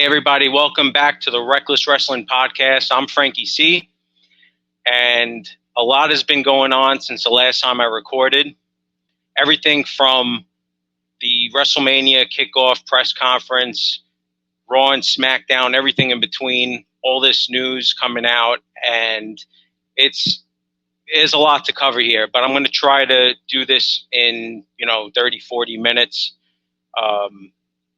Hey, everybody. Welcome back to the Reckless Wrestling Podcast. I'm Frankie C, and a lot has been going on since the last time I recorded. Everything from the Wrestlemania kickoff press conference, Raw and SmackDown, everything in between, all this news coming out, and it is a lot to cover here, but I'm going to try to do this in, 30, 40 minutes.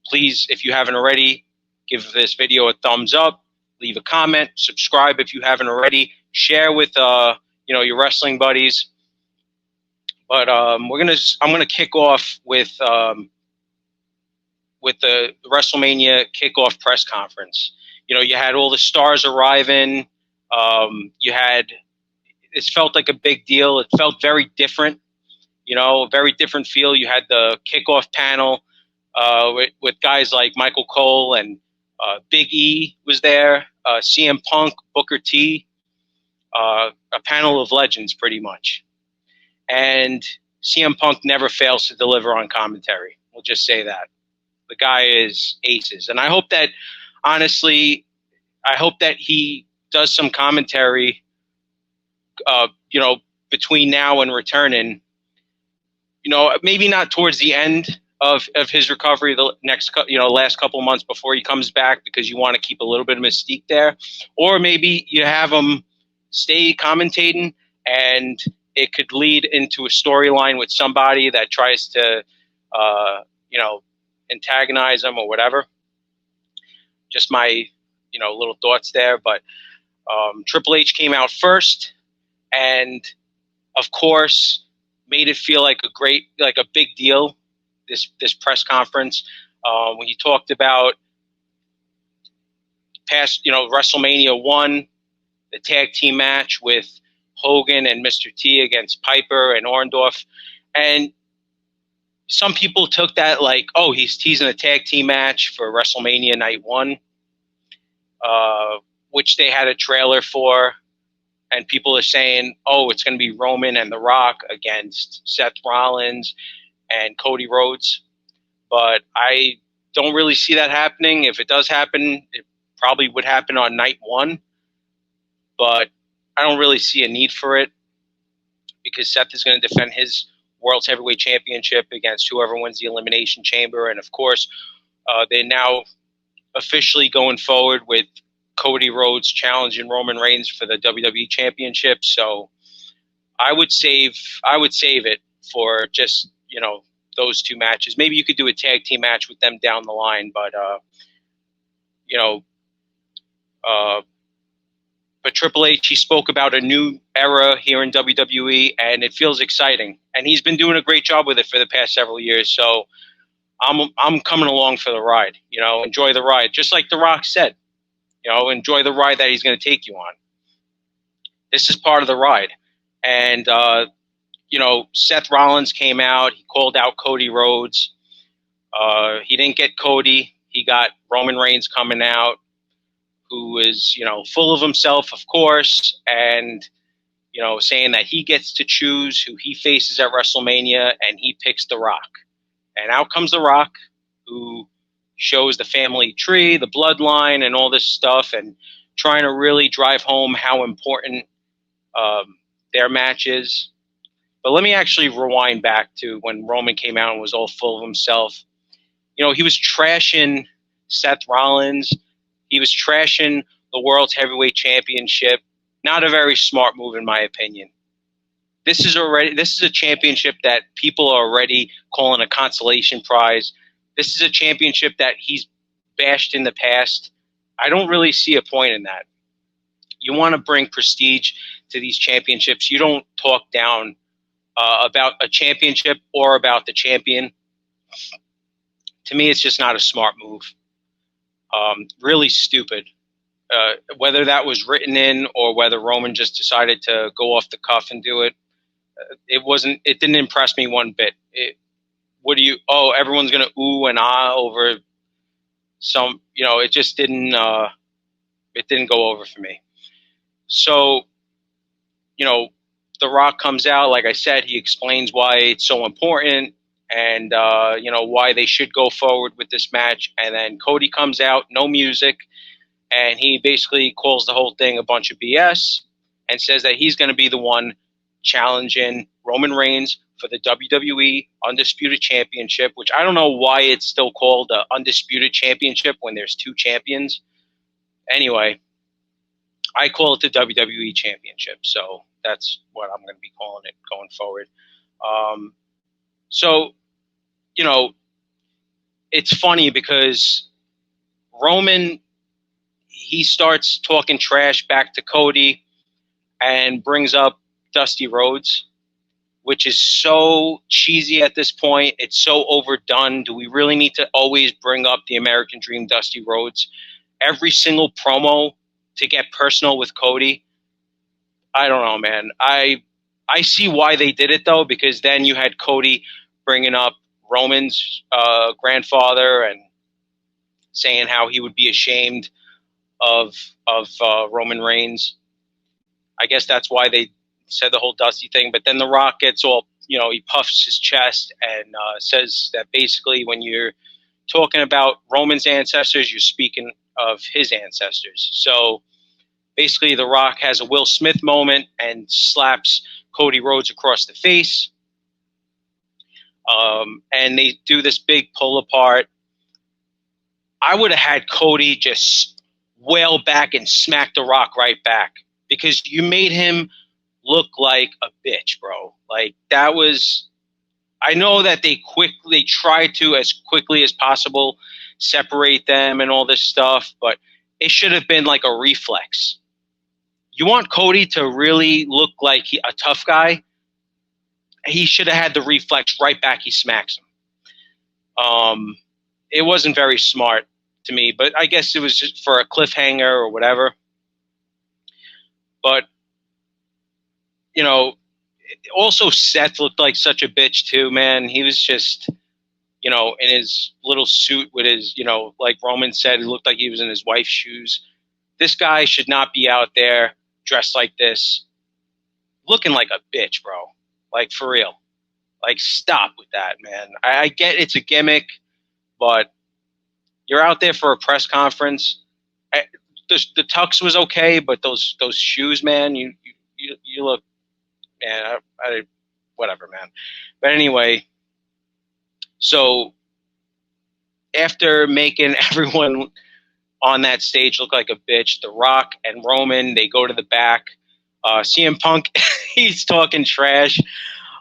Please, if you haven't already, give this video a thumbs up, leave a comment, subscribe if you haven't already, share with your wrestling buddies. But I'm gonna kick off with the WrestleMania kickoff press conference. You had all the stars arriving. It felt like a big deal. It felt very different. A very different feel. You had the kickoff panel with guys like Michael Cole and Big E was there, CM Punk, Booker T, a panel of legends pretty much. And CM Punk never fails to deliver on commentary. We'll just say that. The guy is aces. And I hope that, honestly, he does some commentary, between now and returning. Maybe not towards the end of his recovery, the last couple of months before he comes back, because you want to keep a little bit of mystique there, or maybe you have him stay commentating, and it could lead into a storyline with somebody that tries to, antagonize him or whatever. Just my, little thoughts there. But Triple H came out first, and of course made it feel like a big deal. This press conference, when he talked about past, WrestleMania 1, the tag team match with Hogan and Mr. T against Piper and Orndorff. And some people took that like, oh, he's teasing a tag team match for WrestleMania Night 1, which they had a trailer for. And people are saying, oh, it's going to be Roman and The Rock against Seth Rollins and Cody Rhodes. But I don't really see that happening. If it does happen, it probably would happen on Night 1. But I don't really see a need for it, because Seth is going to defend his World Heavyweight Championship against whoever wins the Elimination Chamber. And, of course, they're now officially going forward with Cody Rhodes challenging Roman Reigns for the WWE Championship. So I would save it for just, those two matches. Maybe you could do a tag team match with them down the line, but Triple H, he spoke about a new era here in WWE, and it feels exciting. And he's been doing a great job with it for the past several years. So I'm coming along for the ride. Enjoy the ride, just like The Rock said. Enjoy the ride that he's going to take you on. This is part of the ride. And Seth Rollins came out. He called out Cody Rhodes. He didn't get Cody. He got Roman Reigns coming out, who is, full of himself, of course, and, saying that he gets to choose who he faces at WrestleMania, and he picks The Rock. And out comes The Rock, who shows the family tree, the bloodline, and all this stuff, and trying to really drive home how important their match is. But let me actually rewind back to when Roman came out and was all full of himself. He was trashing Seth Rollins. He was trashing the World Heavyweight Championship. Not a very smart move, in my opinion. This is a championship that people are already calling a consolation prize. This is a championship that he's bashed in the past. I don't really see a point in that. You want to bring prestige to these championships. You don't talk down about a championship or about the champion. To me, it's just not a smart move. Really stupid. Whether that was written in or whether Roman just decided to go off the cuff and do it, it didn't impress me one bit. Everyone's going to ooh and ah over some, it just didn't go over for me. So, The Rock comes out, like I said, he explains why it's so important. and why they should go forward with this match. And then Cody comes out, no music, and he basically calls the whole thing a bunch of BS and says that he's going to be the one challenging Roman Reigns for the WWE Undisputed Championship, which I don't know why it's still called the Undisputed Championship when there's two champions. Anyway, I call it the WWE Championship, so that's what I'm going to be calling it going forward. So, it's funny because Roman, he starts talking trash back to Cody and brings up Dusty Rhodes, which is so cheesy at this point. It's so overdone. Do we really need to always bring up the American Dream, Dusty Rhodes? Every single promo to get personal with Cody? I don't know, man. I see why they did it, though, because then you had Cody bringing up Roman's grandfather and saying how he would be ashamed of Roman Reigns. I guess that's why they said the whole Dusty thing. But then The Rock gets all, he puffs his chest and says that basically when you're talking about Roman's ancestors, you're speaking of his ancestors. So basically The Rock has a Will Smith moment and slaps Cody Rhodes across the face. And they do this big pull apart. I would have had Cody just wail back and smack The Rock right back because you made him look like a bitch, bro. Like, that was... I know that they tried to, as quickly as possible, separate them and all this stuff, but it should have been like a reflex. You want Cody to really look like a tough guy? He should have had the reflex right back. He smacks him. It wasn't very smart to me, but I guess it was just for a cliffhanger or whatever. But, also Seth looked like such a bitch too, man. He was just, in his little suit with his, like Roman said, it looked like he was in his wife's shoes. This guy should not be out there dressed like this, looking like a bitch, bro. Like, for real. Like, stop with that, man. I get it's a gimmick, but you're out there for a press conference. The tux was okay, but those shoes, man, you look, man, whatever, man. But anyway, so after making everyone on that stage look like a bitch, The Rock and Roman, they go to the back. CM Punk, he's talking trash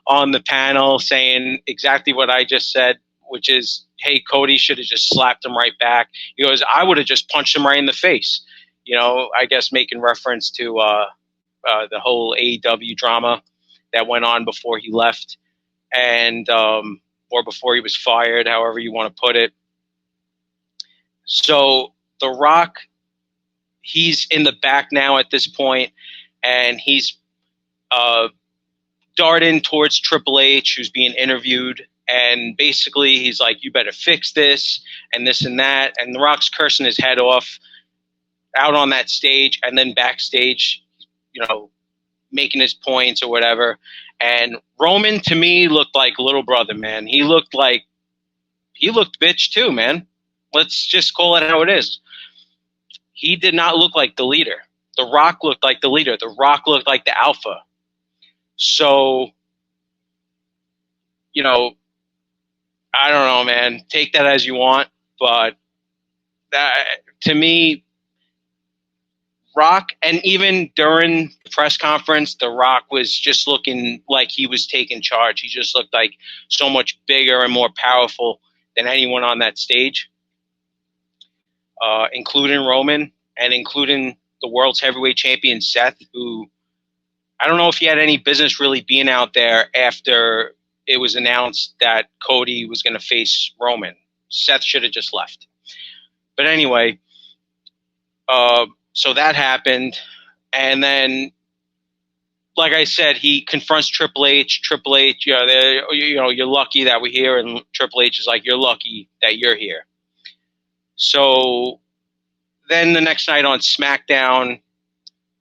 on the panel, saying exactly what I just said, which is, hey, Cody should have just slapped him right back. He goes, I would have just punched him right in the face. I guess making reference to the whole AEW drama that went on before he left, and or before he was fired, however you want to put it. So The Rock, he's in the back now at this point, and he's darting towards Triple H, who's being interviewed, and basically he's like, you better fix this and this and that, and The Rock's cursing his head off out on that stage, and then backstage, making his points or whatever. And Roman, to me, looked like little brother, man. He looked bitch too, man. Let's just call it how it is. He did not look like the leader. The Rock looked like the leader. The Rock looked like the alpha. So, I don't know, man. Take that as you want. But that, to me, Rock, and even during the press conference, The Rock was just looking like he was taking charge. He just looked like so much bigger and more powerful than anyone on that stage, including Roman and including the world's heavyweight champion, Seth, who I don't know if he had any business really being out there after it was announced that Cody was going to face Roman. Seth should have just left. But anyway, so that happened. And then, like I said, he confronts Triple H. Triple H, you're lucky that we're here. And Triple H is like, you're lucky that you're here. So then the next night on SmackDown,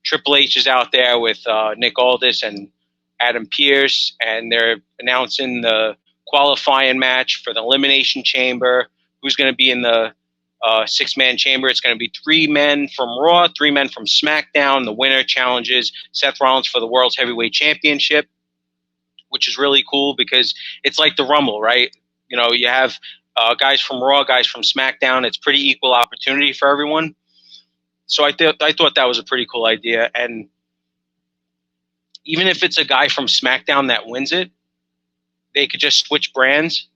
Triple H is out there with Nick Aldis and Adam Pearce, and they're announcing the qualifying match for the Elimination Chamber. Who's going to be in the six-man chamber? It's going to be 3 men from Raw, 3 men from SmackDown. The winner challenges Seth Rollins for the World's Heavyweight Championship, which is really cool because it's like the Rumble, right? You know, you have guys from Raw, guys from SmackDown. It's pretty equal opportunity for everyone. So I thought that was a pretty cool idea. And even if it's a guy from SmackDown that wins it, they could just switch brands.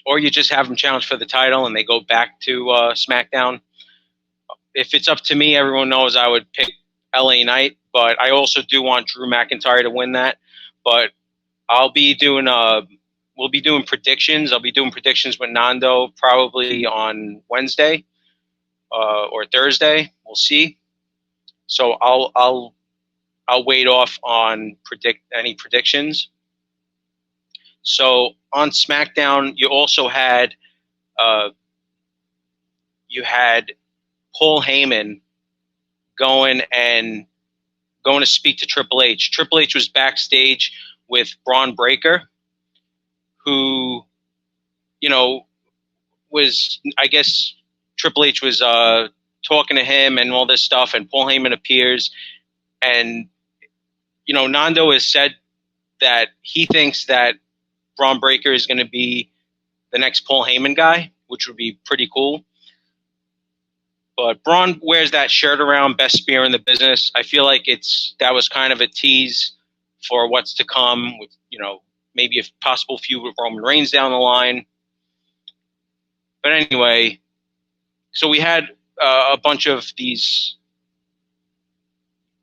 Or you just have them challenge for the title and they go back to SmackDown. If it's up to me, everyone knows I would pick LA Knight, but I also do want Drew McIntyre to win that. But we'll be doing predictions. I'll be doing predictions with Nando probably on Wednesday or Thursday. We'll see. So I'll wait off on any predictions. So on SmackDown, you also had Paul Heyman going to speak to Triple H. Triple H was backstage with Braun Breaker, who, you know, was, I guess Triple H was talking to him and all this stuff, and Paul Heyman appears, and, you know, Nando has said that he thinks that Braun Breaker is going to be the next Paul Heyman guy, which would be pretty cool. But Braun wears that shirt around, best spear in the business. I feel like that was kind of a tease for what's to come with, you know, maybe a possible feud with Roman Reigns down the line. But anyway, so we had a bunch of these,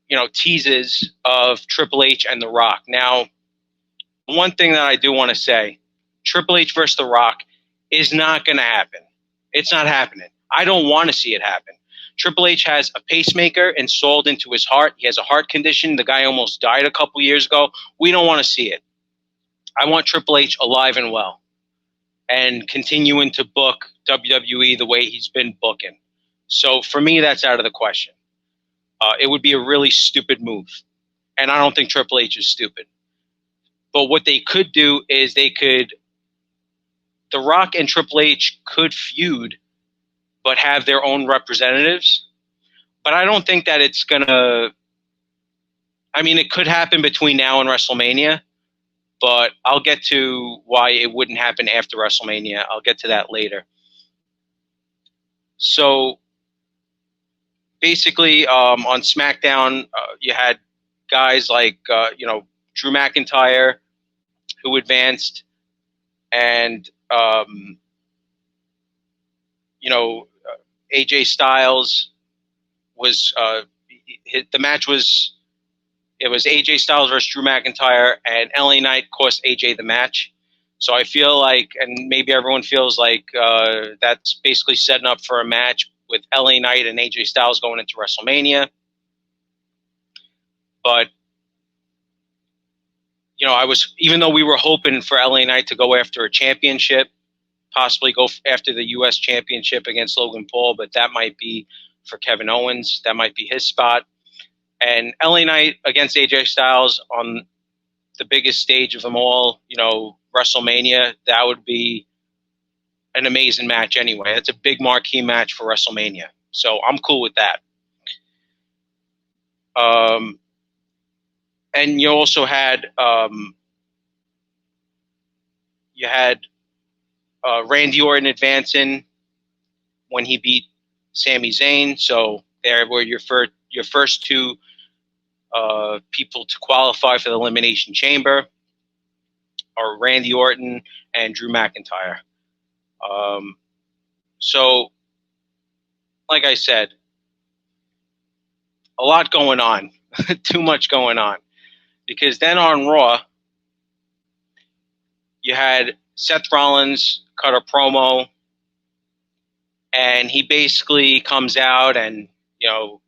you know, teases of Triple H and The Rock. Now, one thing that I do want to say, Triple H versus The Rock is not going to happen. It's not happening. I don't want to see it happen. Triple H has a pacemaker installed into his heart. He has a heart condition. The guy almost died a couple years ago. We don't want to see it. I want Triple H alive and well and continuing to book WWE the way he's been booking. So for me, that's out of the question. It would be a really stupid move. And I don't think Triple H is stupid. But what they could do is The Rock and Triple H could feud, but have their own representatives. But I don't think that it's going to, I mean, it could happen between now and WrestleMania, but I'll get to why it wouldn't happen after WrestleMania. I'll get to that later. So basically on SmackDown, you had guys like, you know, Drew McIntyre, who advanced, and, you know, AJ Styles was, the match was, it was AJ Styles versus Drew McIntyre, and LA Knight cost AJ the match. So I feel like, and maybe everyone feels like that's basically setting up for a match with LA Knight and AJ Styles going into WrestleMania. But, you know, even though we were hoping for LA Knight to go after a championship, possibly go after the U.S. championship against Logan Paul, but that might be for Kevin Owens. That might be his spot. And LA Knight against AJ Styles on the biggest stage of them all, you know, WrestleMania, that would be an amazing match anyway. That's a big marquee match for WrestleMania. So I'm cool with that. And you also had Randy Orton advancing when he beat Sami Zayn. So there were your first two people to qualify for the Elimination Chamber are Randy Orton and Drew McIntyre. So, like I said, a lot going on, too much going on. Because then on Raw, you had Seth Rollins cut a promo, and he basically comes out and, you know,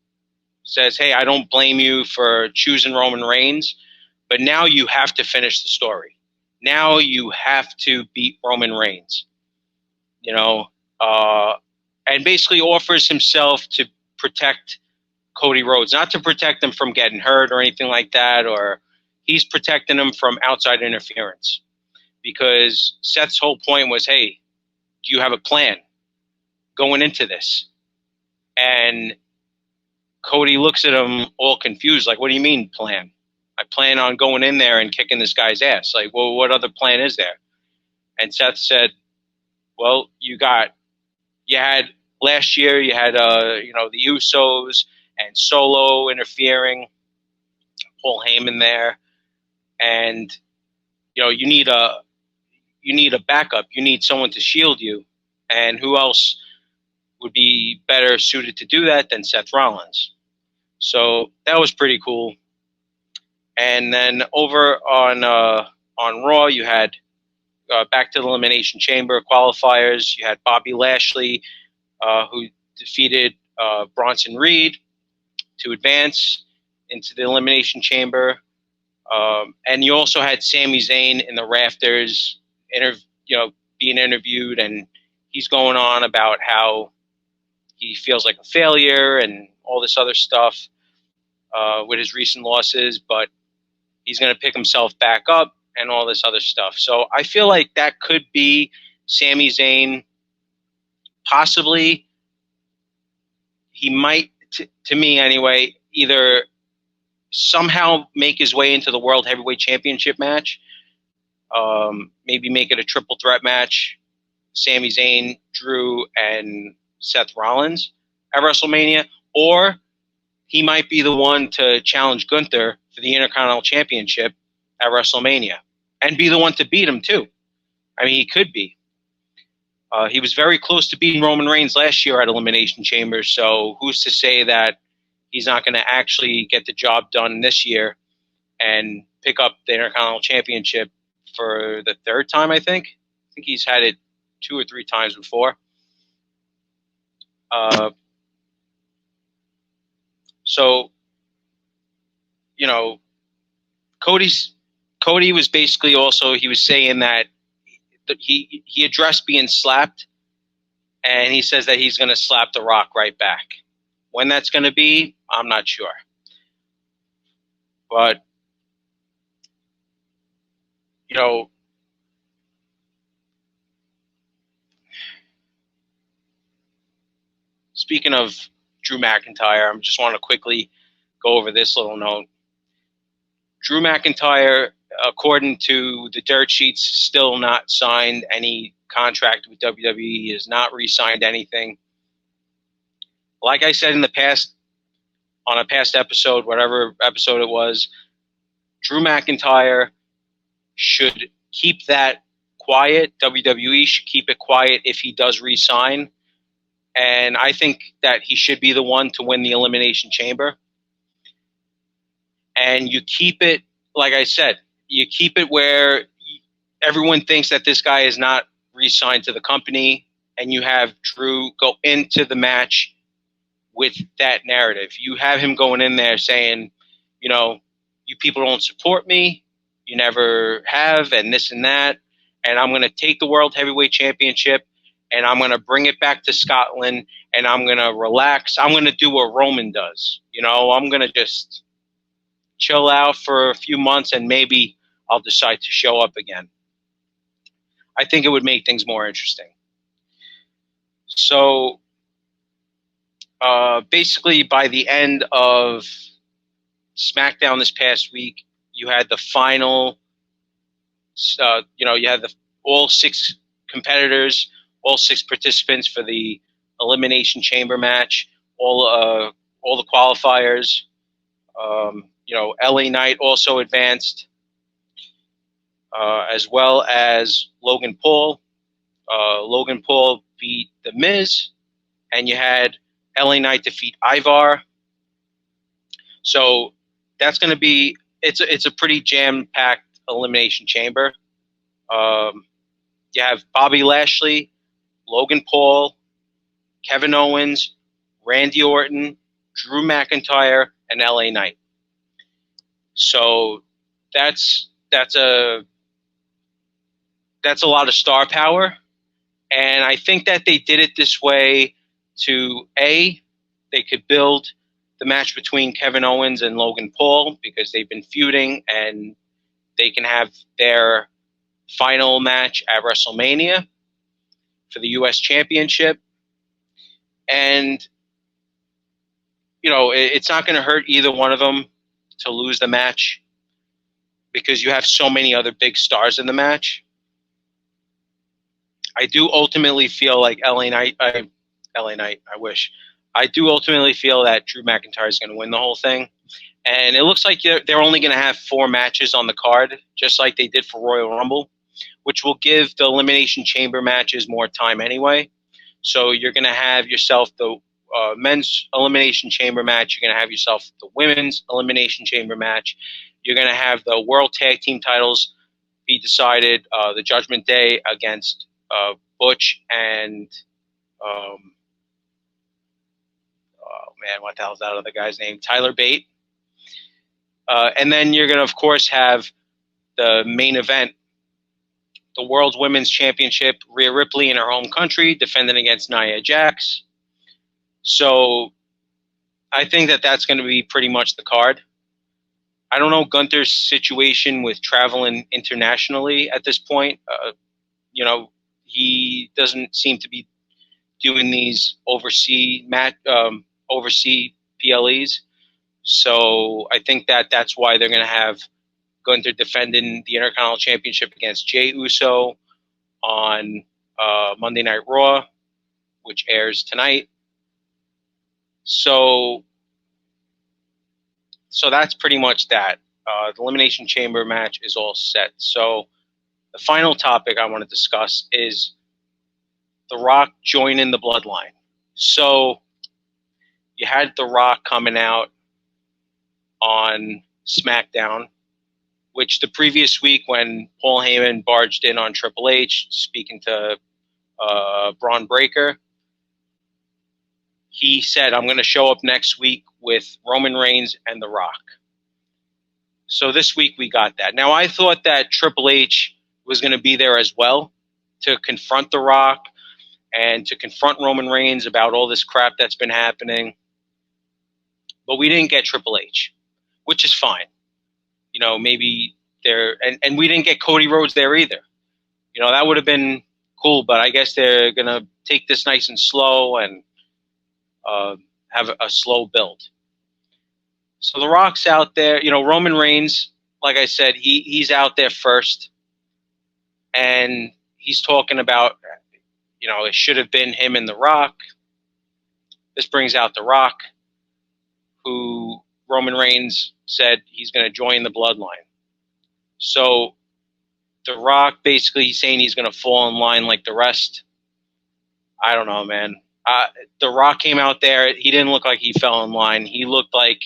says, hey, I don't blame you for choosing Roman Reigns, but now you have to finish the story. Now you have to beat Roman Reigns, you know, and basically offers himself to protect Cody Rhodes, not to protect him from getting hurt or anything like that, or he's protecting him from outside interference, because Seth's whole point was, hey, do you have a plan going into this? And Cody looks at him all confused, like, what do you mean plan? I plan on going in there and kicking this guy's ass. Like, well, what other plan is there? And Seth said, well, you had last year, you had the Usos and Solo interfering, Paul Heyman there, and you need a backup. You need someone to shield you, and who else would be better suited to do that than Seth Rollins? So that was pretty cool. And then over on Raw, you had back to the Elimination Chamber qualifiers. You had Bobby Lashley, who defeated Bronson Reed to advance into the Elimination Chamber. And you also had Sami Zayn in the rafters, being interviewed, and he's going on about how he feels like a failure and all this other stuff with his recent losses, but he's going to pick himself back up and all this other stuff. So I feel like that could be Sami Zayn. Possibly, he might, to me anyway, either somehow make his way into the World Heavyweight Championship match, maybe make it a triple threat match, Sami Zayn, Drew, and Seth Rollins at WrestleMania, or he might be the one to challenge Gunther for the Intercontinental Championship at WrestleMania and be the one to beat him too. I mean, he could be. He was very close to beating Roman Reigns last year at Elimination Chamber, so who's to say that he's not going to actually get the job done this year and pick up the Intercontinental Championship for the third time, I think. I think he's had it 2 or 3 times before. So, Cody was basically also, he was saying that he addressed being slapped, and he says that he's going to slap The Rock right back. When that's going to be, I'm not sure. But, speaking of Drew McIntyre, I just want to quickly go over this little note. Drew McIntyre, according to the dirt sheets, still not signed any contract with WWE. He has not re-signed anything. Like I said in the past, on a past episode, whatever episode it was, Drew McIntyre should keep that quiet. WWE should keep it quiet if he does re-sign. And I think that he should be the one to win the Elimination Chamber. And you keep it, like I said, you keep it where everyone thinks that this guy is not re-signed to the company, and you have Drew go into the match with that narrative. You have him going in there saying, you people don't support me, you never have, and this and that, and I'm going to take the World Heavyweight Championship, and I'm going to bring it back to Scotland, and I'm going to relax. I'm going to do what Roman does. I'm going to just chill out for a few months, and maybe I'll decide to show up again. I think it would make things more interesting. So basically, by the end of SmackDown this past week, you had the final, you had all 6 competitors, all 6 participants for the Elimination Chamber match, all the qualifiers. LA Knight also advanced, as well as Logan Paul. Logan Paul beat The Miz, and you had LA Knight defeat Ivar. So that's going to be, it's a pretty jam-packed Elimination Chamber. You have Bobby Lashley, Logan Paul, Kevin Owens, Randy Orton, Drew McIntyre, and LA Knight. So that's a lot of star power, and I think that they did it this way to they could build the match between Kevin Owens and Logan Paul because they've been feuding, and they can have their final match at WrestleMania for the U.S. Championship. And, it's not going to hurt either one of them to lose the match because you have so many other big stars in the match. I do ultimately feel like LA Knight, I wish. I do ultimately feel that Drew McIntyre is going to win the whole thing. And it looks like they're only going to have 4 matches on the card, just like they did for Royal Rumble, which will give the Elimination Chamber matches more time anyway. So you're going to have yourself the men's Elimination Chamber match. You're going to have yourself the women's Elimination Chamber match. You're going to have the World Tag Team titles be decided the Judgment Day against Butch and what the hell's that other guy's name? Tyler Bate. And then you're going to, of course, have the main event, the World Women's Championship, Rhea Ripley in her home country, defending against Nia Jax. So I think that that's going to be pretty much the card. I don't know Gunther's situation with traveling internationally at this point. He doesn't seem to be doing these overseas PLEs. So I think that that's why they're going to have Gunther defending the Intercontinental Championship against Jey Uso on Monday Night Raw, which airs tonight. So that's pretty much that. The Elimination Chamber match is all set. So the final topic I want to discuss is The Rock joining the Bloodline. So you had The Rock coming out on SmackDown, which the previous week when Paul Heyman barged in on Triple H speaking to Braun Breaker, he said, I'm going to show up next week with Roman Reigns and The Rock. So this week we got that. Now I thought that Triple H was going to be there as well to confront The Rock and to confront Roman Reigns about all this crap that's been happening. But we didn't get Triple H, which is fine. Maybe they're – and we didn't get Cody Rhodes there either. That would have been cool, but I guess they're going to take this nice and slow and have a slow build. So The Rock's out there. Roman Reigns, like I said, he's out there first. And he's talking about, it should have been him and The Rock. This brings out The Rock, who Roman Reigns said he's going to join the Bloodline. So The Rock, basically, he's saying he's going to fall in line like the rest. I don't know, man. The Rock came out there. He didn't look like he fell in line. He looked like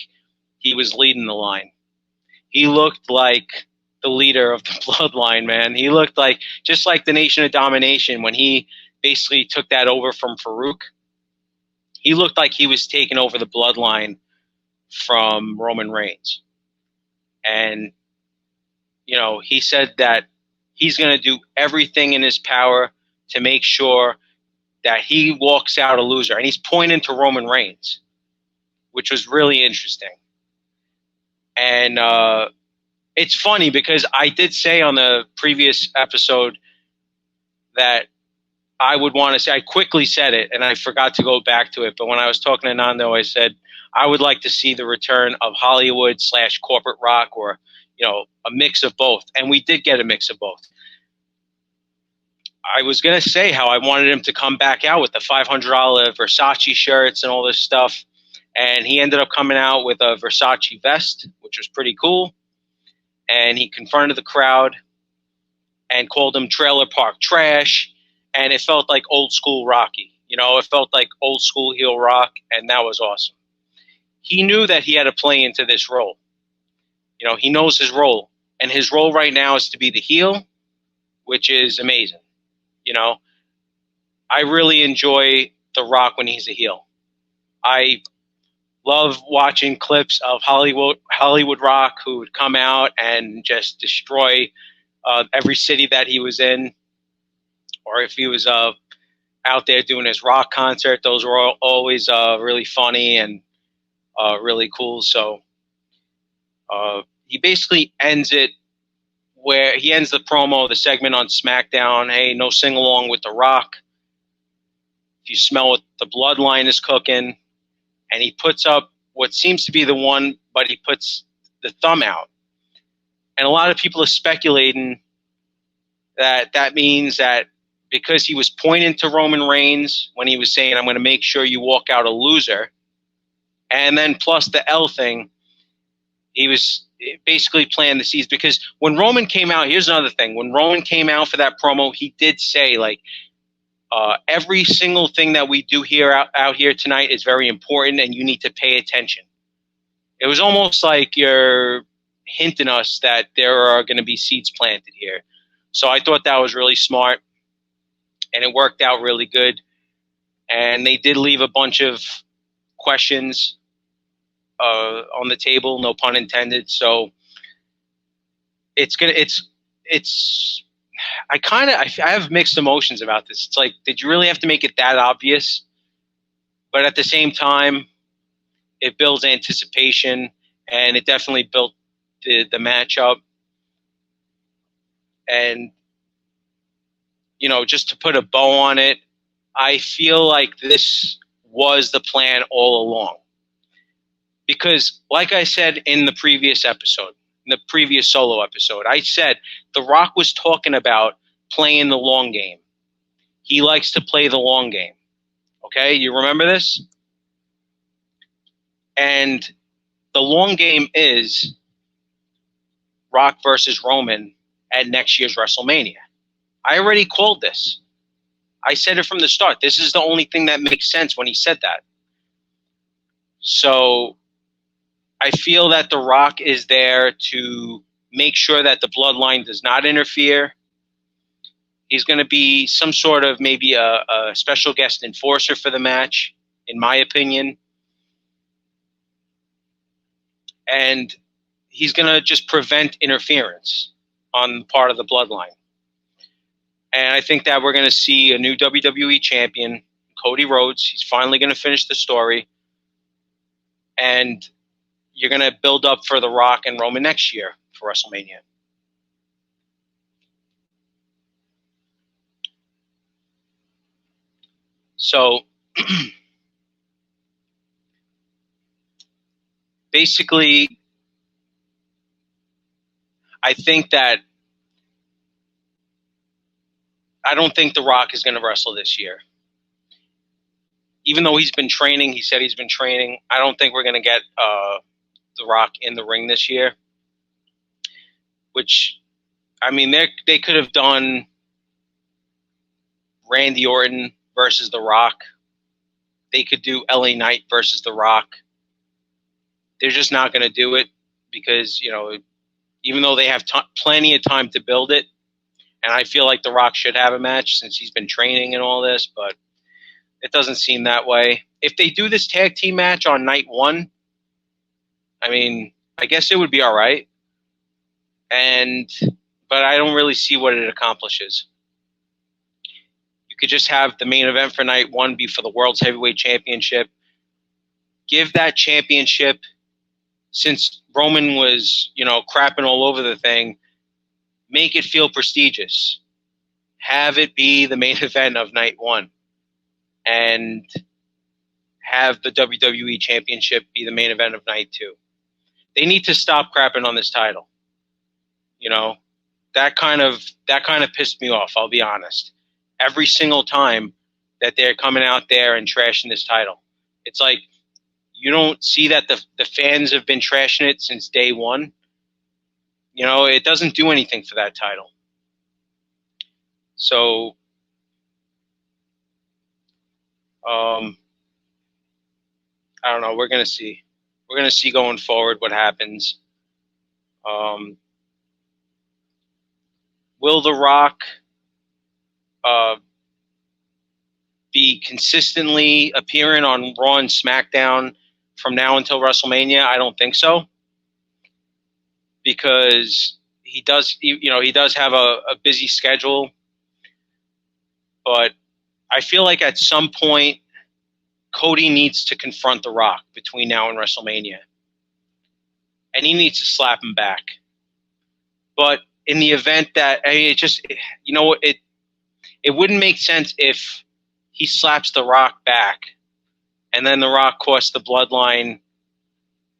he was leading the line. He looked like the leader of the Bloodline, man. He looked like, just like the Nation of Domination, when he basically took that over from Farouk. He looked like he was taking over the Bloodline from Roman Reigns. And, he said that he's going to do everything in his power to make sure that he walks out a loser. And he's pointing to Roman Reigns, which was really interesting. And it's funny because I did say on the previous episode that I would want to say, I quickly said it and I forgot to go back to it. But when I was talking to Nando, I said, I would like to see the return of Hollywood / corporate rock, or, a mix of both. And we did get a mix of both. I was going to say how I wanted him to come back out with the $500 Versace shirts and all this stuff. And he ended up coming out with a Versace vest, which was pretty cool. And he confronted the crowd and called them trailer park trash. And it felt like old school Rocky. It felt like old school heel Rock, and that was awesome. He knew that he had to play into this role. He knows his role. And his role right now is to be the heel, which is amazing. I really enjoy The Rock when he's a heel. I love watching clips of Hollywood Rock, who would come out and just destroy every city that he was in. Or if he was out there doing his rock concert, those were always really funny. And really cool. So he basically ends it where he ends the promo, the segment on SmackDown. Hey, no sing along with The Rock. If you smell what the Bloodline is cooking, and he puts up what seems to be the one, but he puts the thumb out. And a lot of people are speculating that that means that because he was pointing to Roman Reigns when he was saying, I'm going to make sure you walk out a loser, and then plus the L thing, he was basically planting the seeds. Because when Roman came out, here's another thing. When Roman came out for that promo, he did say, like, every single thing that we do here out here tonight is very important, and you need to pay attention. It was almost like you're hinting us that there are going to be seeds planted here. So I thought that was really smart, and it worked out really good. And they did leave a bunch of questions on the table, no pun intended. So I have mixed emotions about this. It's like, did you really have to make it that obvious? But at the same time, it builds anticipation, and it definitely built the matchup. And, you know, just to put a bow on it, I feel like this was the plan all along. Because, like I said in the previous episode, in the previous solo episode, I said The Rock was talking about playing the long game. He likes to play the long game. Okay, you remember this? And the long game is Rock versus Roman at next year's WrestleMania. I already called this. I said it from the start. This is the only thing that makes sense when he said that. So I feel that The Rock is there to make sure that the Bloodline does not interfere. He's going to be some sort of maybe a special guest enforcer for the match, in my opinion. And he's going to just prevent interference on the part of the Bloodline. And I think that we're going to see a new WWE champion, Cody Rhodes. He's finally going to finish the story. And you're going to build up for The Rock and Roman next year for WrestleMania. So, basically, I think that I don't think The Rock is going to wrestle this year. Even though he's been training, he said he's been training, I don't think we're going to get The Rock in the ring this year. Which, I mean, they could have done Randy Orton versus The Rock. They could do LA Knight versus The Rock. They're just not going to do it because, you know, even though they have plenty of time to build it, and I feel like The Rock should have a match since he's been training and all this, but it doesn't seem that way. If they do this tag team match on night one, I mean, I guess it would be all right. But I don't really see what it accomplishes. You could just have the main event for night one be for the World's Heavyweight Championship. Give that championship, since Roman was, you know, crapping all over the thing, make it feel prestigious. Have it be the main event of night one. And have the WWE Championship be the main event of night two. They need to stop crapping on this title. You know, that kind of pissed me off, I'll be honest. Every single time that they're coming out there and trashing this title. It's like, you don't see that the fans have been trashing it since day one. You know, it doesn't do anything for that title. So, I don't know. We're going to see. We're going to see going forward what happens. Will The Rock be consistently appearing on Raw and SmackDown from now until WrestleMania? I don't think so, because he does have a busy schedule. But I feel like at some point Cody needs to confront The Rock between now and WrestleMania. And he needs to slap him back. But in the event that, I mean, it just, you know, it wouldn't make sense if he slaps The Rock back and then The Rock costs the Bloodline,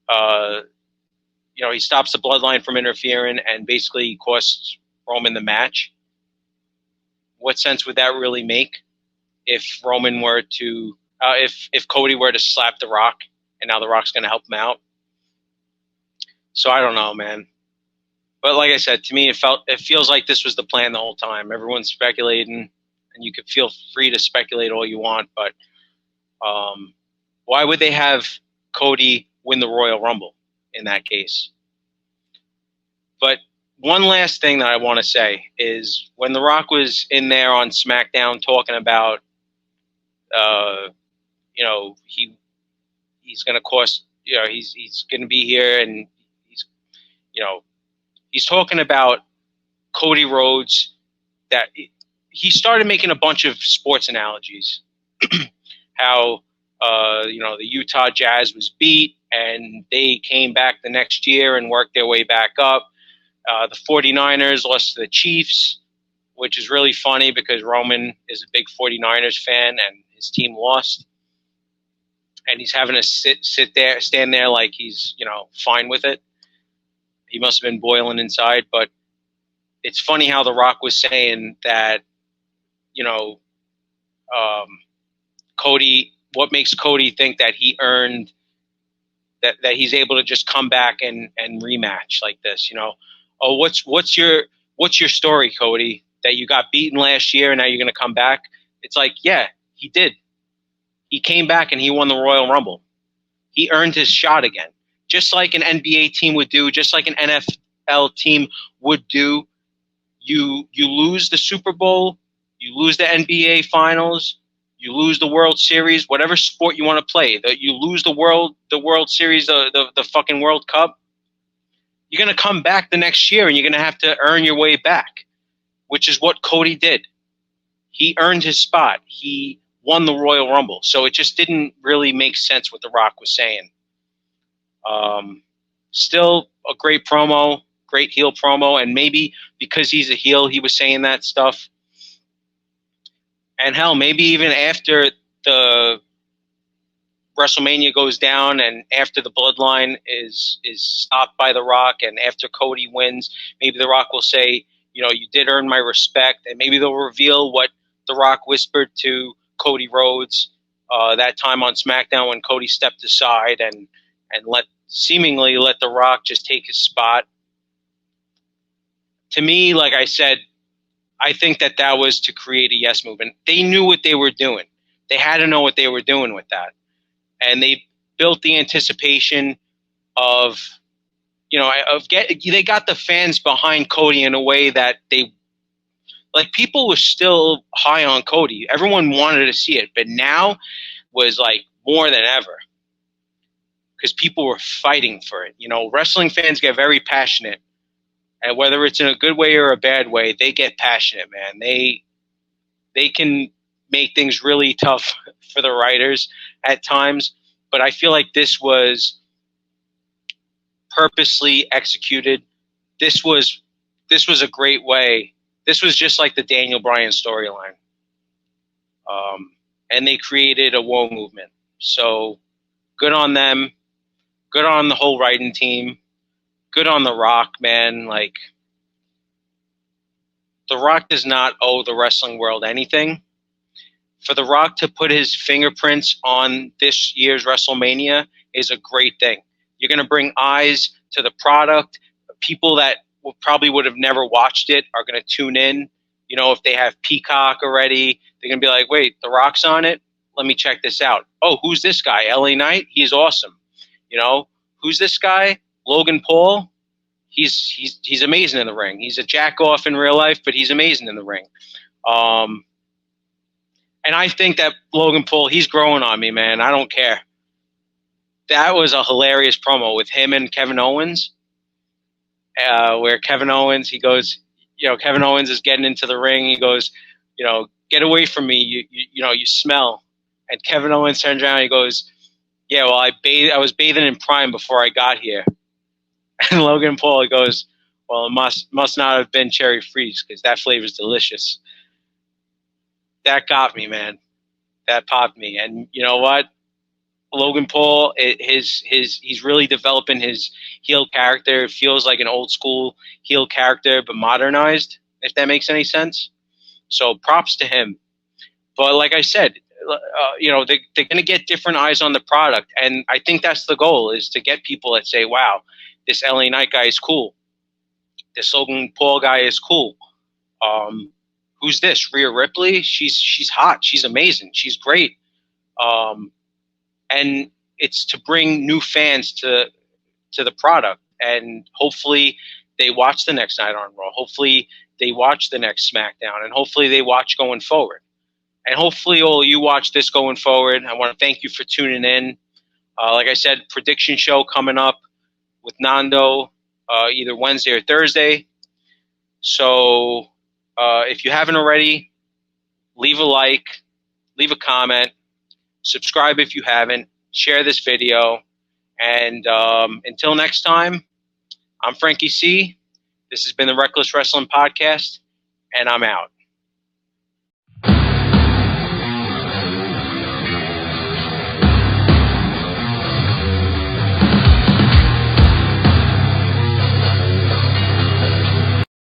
you know, he stops the Bloodline from interfering and basically costs Roman the match. What sense would that really make if Roman were to, if Cody were to slap The Rock and now The Rock's going to help him out? So I don't know, man. But like I said, to me, it feels like this was the plan the whole time. Everyone's speculating, and you could feel free to speculate all you want, but why would they have Cody win the Royal Rumble in that case? But one last thing that I want to say is when The Rock was in there on SmackDown talking about, you know, he's going to cost, you know, he's going to be here, and he's, you know, he's talking about Cody Rhodes, that he started making a bunch of sports analogies. How, you know, the Utah Jazz was beat and they came back the next year and worked their way back up. The 49ers lost to the Chiefs, which is really funny because Roman is a big 49ers fan and his team lost. And he's having to stand there like he's, you know, fine with it. He must have been boiling inside. But it's funny how The Rock was saying that, you know, Cody, what makes Cody think that he earned that he's able to just come back and rematch like this, you know? Oh, what's your story, Cody? That you got beaten last year and now you're going to come back? It's like, yeah, he did. He came back and he won the Royal Rumble. He earned his shot again. Just like an NBA team would do, just like an NFL team would do. You lose the Super Bowl, you lose the NBA Finals, you lose the World Series, whatever sport you want to play. You lose the World Series, the fucking World Cup. You're going to come back the next year and you're going to have to earn your way back, which is what Cody did. He earned his spot. He won the Royal Rumble. So it just didn't really make sense what The Rock was saying. Still a great promo, great heel promo, and maybe because he's a heel, he was saying that stuff. And hell, maybe even after the WrestleMania goes down and after the Bloodline is stopped by The Rock and after Cody wins, maybe The Rock will say, you know, you did earn my respect, and maybe they'll reveal what The Rock whispered to Cody Rhodes that time on SmackDown when Cody stepped aside and seemingly let The Rock just take his spot. To me, like I said, I think that was to create a yes movement. They knew what they were doing. They had to know what they were doing with that. And they built the anticipation of, you know, they got the fans behind Cody in a way that people were still high on Cody. Everyone wanted to see it, but now was like more than ever because people were fighting for it. You know, wrestling fans get very passionate, and whether it's in a good way or a bad way, they get passionate, man. They can make things really tough for the writers at times, but I feel like this was purposely executed. This was a great way. This was just like the Daniel Bryan storyline. And they created a woe movement. So good on them. Good on the whole writing team. Good on The Rock, man. Like, The Rock does not owe the wrestling world anything. For The Rock to put his fingerprints on this year's WrestleMania is a great thing. You're going to bring eyes to the product. People that probably would have never watched it are going to tune in. You know, if they have Peacock already, they're going to be like, wait, The Rock's on it? Let me check this out. Oh, who's this guy? LA Knight? He's awesome. You know, who's this guy? Logan Paul? He's amazing in the ring. He's a jack-off in real life, but he's amazing in the ring. And I think that Logan Paul, he's growing on me, man. I don't care. That was a hilarious promo with him and Kevin Owens, where Kevin Owens, he goes, you know, Kevin Owens is getting into the ring. He goes, you know, get away from me. You know, you smell. And Kevin Owens turns around and he goes, yeah, well, I was bathing in Prime before I got here. And Logan Paul goes, well, it must not have been cherry freeze because that flavor is delicious. That got me, man. That popped me. And you know what? Logan Paul, he's really developing his heel character. It feels like an old school heel character, but modernized, if that makes any sense. So props to him. But like I said, they're going to get different eyes on the product. And I think that's the goal, is to get people that say, wow, this LA Knight guy is cool. This Logan Paul guy is cool. Who's this? Rhea Ripley? She's hot. She's amazing. She's great. And it's to bring new fans to the product. And hopefully they watch the next night on Raw. Hopefully they watch the next SmackDown. And hopefully they watch going forward. And hopefully all you watch this going forward. I want to thank you for tuning in. Like I said, prediction show coming up with Nando either Wednesday or Thursday. So if you haven't already, leave a like, leave a comment, subscribe if you haven't, share this video. And until next time, I'm Frankie C. This has been the Reckless Wrestling Podcast, and I'm out.